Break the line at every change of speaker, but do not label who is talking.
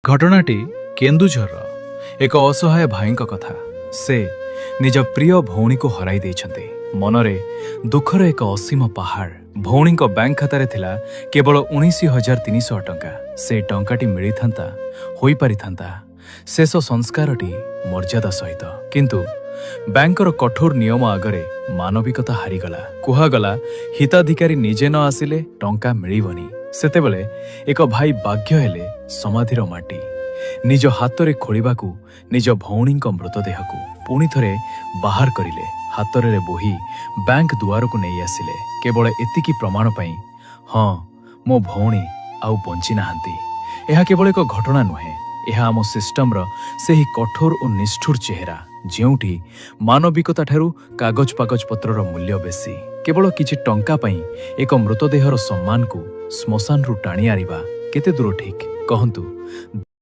घटनाटी केन्दुझर एक असहाय भाई कथा। से निज प्रिय भौणी को हराई देइछन्ते। मनरे दुखर एक असीम पहाड़। भौणी बैंक खातार थिला केवल 19,300 टंका। से टंकाटी मिली था होई पारि था शेष संस्कारटी मर्यादा सहित, किंतु बैंकर कठोर नियम आगरे मानविकता हारीगला। कुहागला हिताधिकारी निजे न आसिले टंका मिलिबनी। सेतेबेले एक भाई बाध्य हेले समाधिर माटी निज हातरे खोलिबाकू निज भौणी मृतदेह को पुणी थरे बाहर करिले। हातरे बोही बैंक दुआर को नहीं आसिले केवल एतिकी प्रमाण पाई, हाँ मो भौणी आउ बंची नाहांती। यह केवल एक घटना नुहे, यह आम सिस्टम्र से ही कठोर और निष्ठुर चेहरा जेउठी मानविकता ठारू कागज पागज पत्रर मूल्य बेसी। केवल किछि टंका पाई एक मृतदेहर सम्मान को श्मशान रु टाणी आनिबा केते दूर ठीक कहंतु।